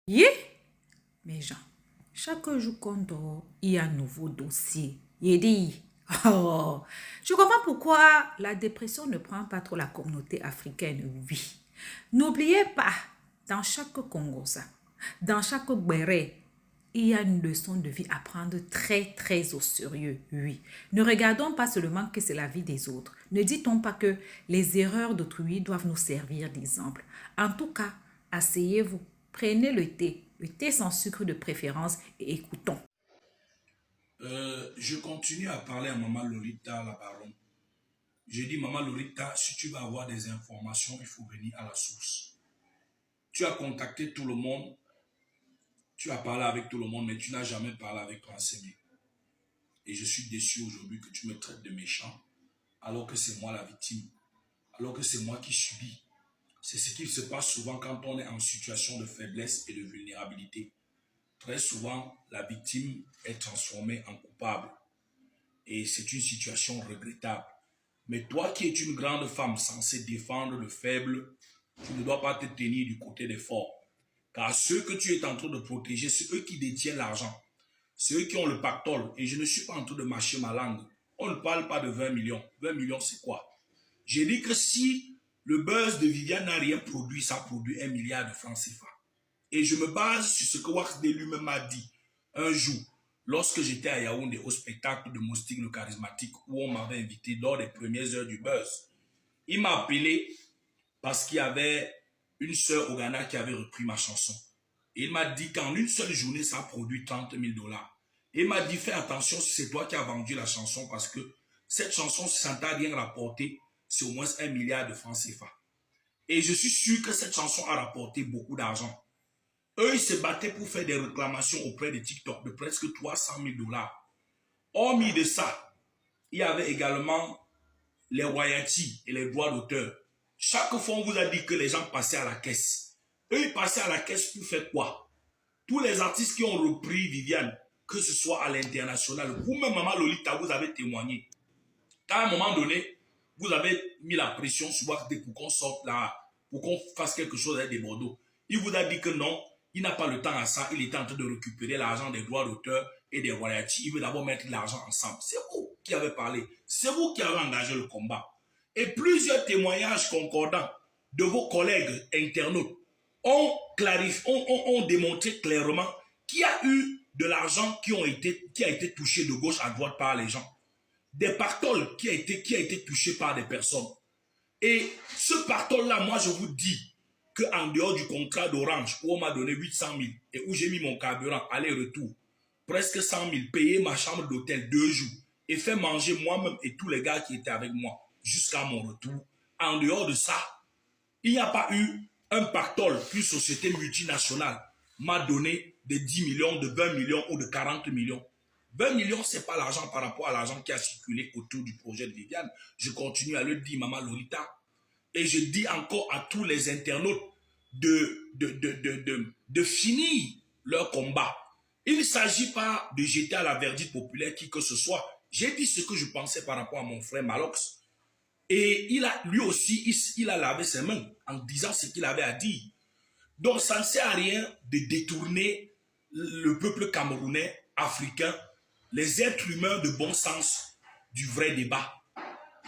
Yeah, mes gens, chaque jour qu'on dort, il y a un nouveau dossier. Il dit, oh, je comprends pourquoi la dépression ne prend pas trop la communauté africaine, oui. N'oubliez pas, dans chaque Congosa, dans chaque Béré, il y a une leçon de vie à prendre très, très au sérieux, oui. Ne regardons pas seulement que c'est la vie des autres. Ne dit-on pas que les erreurs d'autrui doivent nous servir d'exemple. En tout cas, asseyez-vous, prenez le thé sans sucre de préférence et écoutons. Je continue à parler à Maman Lolita, la baronne. Je dis, Maman Lolita, si tu veux avoir des informations, il faut venir à la source. Tu as contacté tout le monde, tu as parlé avec tout le monde, mais tu n'as jamais parlé avec Rancémé. Et je suis déçu aujourd'hui que tu me traites de méchant, alors que c'est moi la victime, alors que c'est moi qui subis. C'est ce qui se passe souvent quand on est en situation de faiblesse et de vulnérabilité. Très souvent, la victime est transformée en coupable. Et c'est une situation regrettable. Mais toi qui es une grande femme censée défendre le faible, tu ne dois pas te tenir du côté des forts. Car ceux que tu es en train de protéger, c'est eux qui détiennent l'argent. C'est eux qui ont le pactole. Et je ne suis pas en train de mâcher ma langue. On ne parle pas de 20 millions. 20 millions, c'est quoi? J'ai dit que si le buzz de Viviane n'a rien produit, ça produit 1 milliard de francs CFA. Et je me base sur ce que Waxdé lui-même m'a dit un jour, lorsque j'étais à Yaoundé au spectacle de Moustique le charismatique, où on m'avait invité lors des premières heures du buzz. Il m'a appelé parce qu'il y avait une sœur au Ghana qui avait repris ma chanson. Et il m'a dit qu'en une seule journée, ça a produit 30 000 dollars. Et il m'a dit, fais attention si c'est toi qui as vendu la chanson parce que cette chanson, si ça ne t'a rien rapporté, c'est au moins 1 milliard de francs CFA. Et je suis sûr que cette chanson a rapporté beaucoup d'argent. Eux, ils se battaient pour faire des réclamations auprès de TikTok de presque 300 000 dollars. Hormis de ça, il y avait également les royalties et les droits d'auteur. Chaque fois, on vous a dit que les gens passaient à la caisse. Eux, ils passaient à la caisse pour faire quoi? Tous les artistes qui ont repris Viviane, que ce soit à l'international, vous-même, Maman Lolita, vous avez témoigné. À un moment donné, vous avez mis la pression sur Wagde pour qu'on sorte là, pour qu'on fasse quelque chose avec des Bordeaux. Il vous a dit que non, il n'a pas le temps à ça. Il est en train de récupérer l'argent des droits d'auteur et des royalties. Il veut d'abord mettre l'argent ensemble. C'est vous qui avez parlé. C'est vous qui avez engagé le combat. Et plusieurs témoignages concordants de vos collègues internautes ont démontré clairement qu'il y a eu de l'argent qui a été touché de gauche à droite par les gens. Des pactoles qui a été touché par des personnes. Et ce pactole-là, moi, je vous dis qu'en dehors du contrat d'Orange, où on m'a donné 800 000 et où j'ai mis mon carburant aller-retour, presque 100 000, payer ma chambre d'hôtel 2 jours et fait manger moi-même et tous les gars qui étaient avec moi jusqu'à mon retour. En dehors de ça, il n'y a pas eu un pactole qu'une société multinationale m'a donné de 10 millions, de 20 millions ou de 40 millions. 20 millions, ce n'est pas l'argent par rapport à l'argent qui a circulé autour du projet de Viviane. Je continue à le dire, Maman Lolita. Et je dis encore à tous les internautes de finir leur combat. Il ne s'agit pas de jeter à la verdicte populaire qui que ce soit. J'ai dit ce que je pensais par rapport à mon frère Malox. Et lui aussi, il a lavé ses mains en disant ce qu'il avait à dire. Donc, ça ne sert à rien de détourner le peuple camerounais, africain, les êtres humains de bon sens du vrai débat.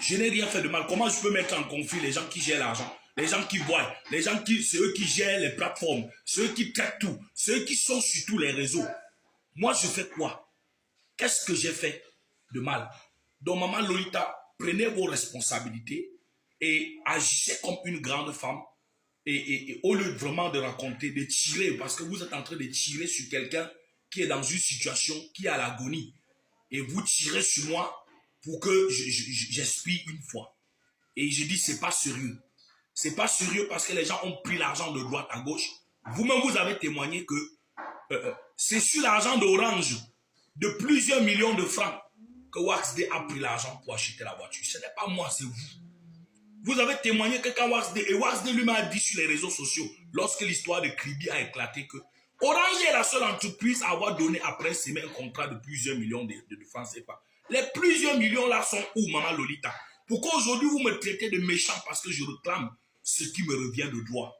Je n'ai rien fait de mal. Comment je peux mettre en conflit les gens qui gèrent l'argent, les gens qui voient, c'est eux qui gèrent les plateformes, ceux qui traitent tout, ceux qui sont sur tous les réseaux. Moi, je fais quoi? Qu'est-ce que j'ai fait de mal? Donc, Maman Lolita, prenez vos responsabilités et agissez comme une grande femme. Et au lieu vraiment de raconter, de tirer, parce que vous êtes en train de tirer sur quelqu'un qui est dans une situation qui est à l'agonie. Et vous tirez sur moi pour que j'expire une fois. Et je dis, c'est pas sérieux. C'est pas sérieux parce que les gens ont pris l'argent de droite à gauche. Vous-même, vous avez témoigné que c'est sur l'argent d'Orange de plusieurs millions de francs que Waxday a pris l'argent pour acheter la voiture. Ce n'est pas moi, c'est vous. Vous avez témoigné que quand Waxday lui m'a dit sur les réseaux sociaux, lorsque l'histoire de Kribi a éclaté, que Orange est la seule entreprise à avoir donné après s'aimer un contrat de plusieurs millions de francs CFA. Les plusieurs millions là sont où, Maman Lolita? Pourquoi aujourd'hui vous me traitez de méchant parce que je réclame ce qui me revient de droit?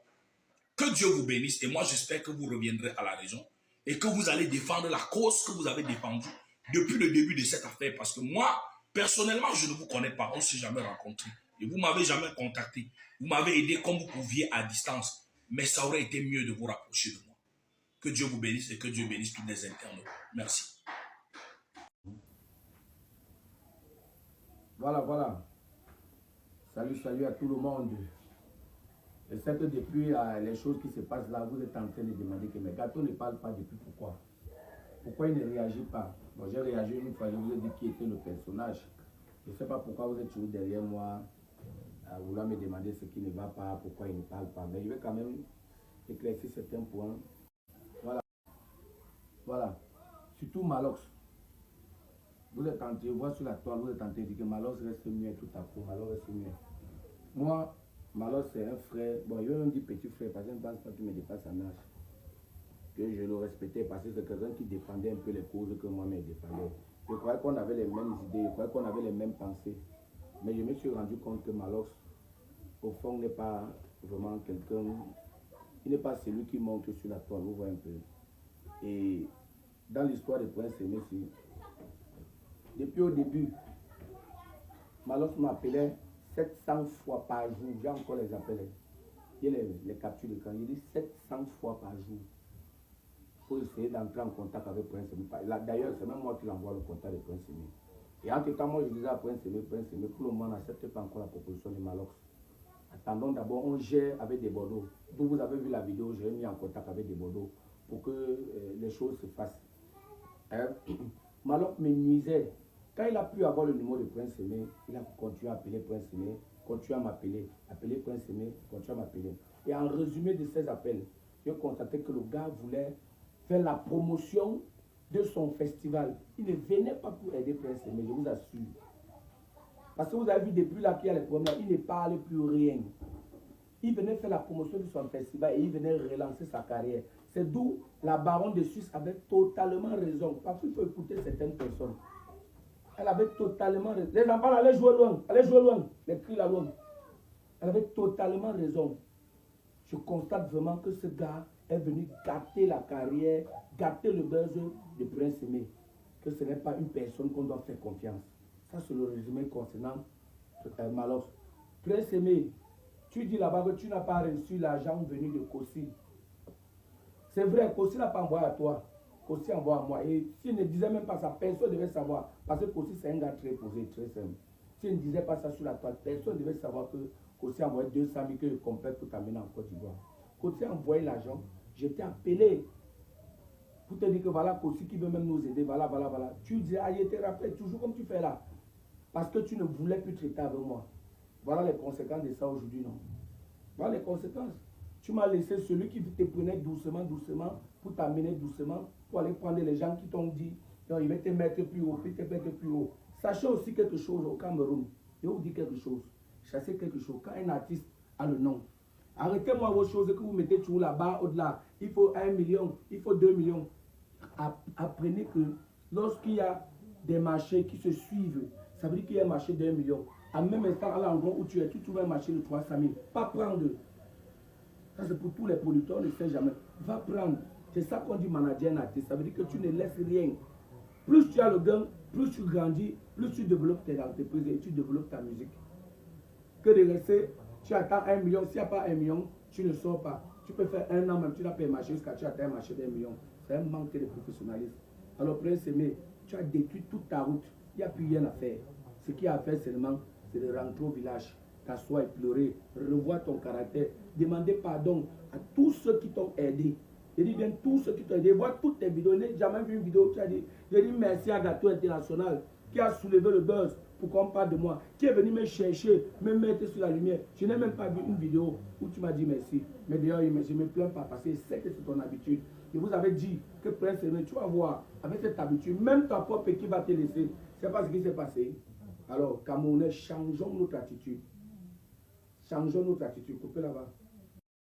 Que Dieu vous bénisse. Et moi, j'espère que vous reviendrez à la raison et que vous allez défendre la cause que vous avez défendue depuis le début de cette affaire. Parce que moi, personnellement, je ne vous connais pas. On ne s'est jamais rencontré. Et vous ne m'avez jamais contacté. Vous m'avez aidé comme vous pouviez à distance. Mais ça aurait été mieux de vous rapprocher de moi. Que Dieu vous bénisse et que Dieu bénisse tous les internautes. Merci. Voilà, voilà. Salut à tout le monde. Je sais que depuis les choses qui se passent là, vous êtes en train de demander que mes gâteaux ne parlent pas depuis pourquoi. Pourquoi il ne réagit pas? Bon, j'ai réagi une fois, je vous ai dit qui était le personnage. Je ne sais pas pourquoi vous êtes toujours derrière moi à vouloir me demander ce qui ne va pas, pourquoi il ne parle pas. Mais je vais quand même éclaircir certains points. Voilà. Voilà. Surtout Malox. Vous êtes en train de voir sur la toile, vous êtes en train de dire que Malox reste mieux tout à coup. Malox reste mieux. Moi, Malox c'est un frère. Bon, je vais même dire petit frère parce que je ne pense pas qu'il me dépasse en âge. Que je le respectais parce que c'est quelqu'un qui défendait un peu les causes que moi-même défendais. Je croyais qu'on avait les mêmes idées, je croyais qu'on avait les mêmes pensées. Mais je me suis rendu compte que Malox, au fond, n'est pas vraiment quelqu'un. Il n'est pas celui qui monte sur la toile, vous voyez un peu. Et dans l'histoire de Prince Aimé, depuis au début, Malox m'appelait 700 fois par jour. J'ai encore les appels. Il y a les captures d'écran. Il dit 700 fois par jour pour essayer d'entrer en contact avec Prince Aimé. D'ailleurs, c'est même moi qui l'envoie le contact de Prince Aimé. Et en tout cas, moi je disais à Prince Aimé, pour le moment, n'accepte pas encore la proposition de Malox. Attendons d'abord, on gère avec des Bordeaux. Vous avez vu la vidéo, j'ai mis en contact avec des Bordeaux pour que les choses se fassent. Malox me nuisait. Quand il a pu avoir le numéro de Prince Aimé, il a continué à appeler Prince Aimé, continué à m'appeler, appeler Prince Aimé, continué à m'appeler. Et en résumé de ces appels, j'ai constaté que le gars voulait faire la promotion de son festival. Il ne venait pas pour aider Prince Aimé, je vous assure. Parce que vous avez vu depuis là qu'il y a les problèmes, il ne parle plus rien. Il venait faire la promotion de son festival et il venait relancer sa carrière. C'est d'où la baronne de Suisse avait totalement raison. Parce qu'il faut écouter certaines personnes. Elle avait totalement raison. Les enfants allaient jouer loin, les cris là loin. Elle avait totalement raison. Je constate vraiment que ce gars est venu gâter la carrière, gâter le buzz de Prince Aimé. Que ce n'est pas une personne qu'on doit faire confiance. Ça, c'est le résumé concernant Malox. Prince Aimé, tu dis là-bas que tu n'as pas reçu l'argent venu de Kossi. C'est vrai, Kossi n'a pas envoyé à toi. Kossi envoie à moi. Et s'il ne disait même pas ça, personne ne devait savoir. Parce que Kossi, c'est un gars très posé, très simple. S'il ne disait pas ça sur la toile, personne ne devait savoir que Kossi a envoyé 200 000 que je complète pour t'amener en Côte d'Ivoire. Kossi a envoyé l'argent. J'étais appelé pour te dire que voilà, Kossi qui veut même nous aider. Voilà. Tu disais, ah, je te rappelle, toujours comme tu fais là. Parce que tu ne voulais plus traiter avec moi. Voilà les conséquences de ça aujourd'hui, non? Voilà les conséquences. Tu m'as laissé celui qui te prenait doucement pour t'amener doucement, pour aller prendre les gens qui t'ont dit, non, il va te mettre plus haut, puis te mettre plus haut. Sachez aussi quelque chose au Cameroun. Je vous dis quelque chose. Sachez quelque chose. Quand un artiste a le nom, arrêtez-moi vos choses que vous mettez toujours là-bas, au-delà. Il faut 1 million, il faut 2 millions. Apprenez que lorsqu'il y a des marchés qui se suivent, ça veut dire qu'il y a un marché d'1 million. En même instant, à l'endroit où tu es, tu trouves un marché de 300 000. Pas prendre. Ça, c'est pour tous les producteurs, ne sait jamais. Va prendre. C'est ça qu'on dit manager un artiste. Ça veut dire que tu ne laisses rien. Plus tu as le gain, plus tu grandis, plus tu développes tes entreprises et tu développes ta musique. Que de rester, tu attends 1 million. S'il n'y a pas 1 million, tu ne sors pas. Tu peux faire 1 an même, tu n'as pas un marché jusqu'à tu atteins un marché d'1 million. C'est un manque de professionnalisme. Alors, Prince Aimé, tu as détruit toute ta route. Il n'y a plus rien à faire. Ce qu'il y a à faire seulement, c'est de rentrer au village, t'asseoir et pleurer, revoir ton caractère, demander pardon à tous ceux qui t'ont aidé. Je dis bien tous ceux qui t'ont aidé. Vois toutes tes vidéos. Je n'ai jamais vu une vidéo où tu as dit, je dis merci à Gâteau International qui a soulevé le buzz pour qu'on parle de moi, qui est venu me chercher, me mettre sur la lumière. Je n'ai même pas vu une vidéo où tu m'as dit merci. Mais d'ailleurs, je ne me plains pas parce que je sais que c'est ton habitude. Je vous avais dit que Prince Aimé, tu vas voir, avec cette habitude, même ta propre équipe va te laisser. C'est pas ce qui s'est passé. Alors, Camerounais, changeons notre attitude. Changeons notre attitude. Coupez là-bas.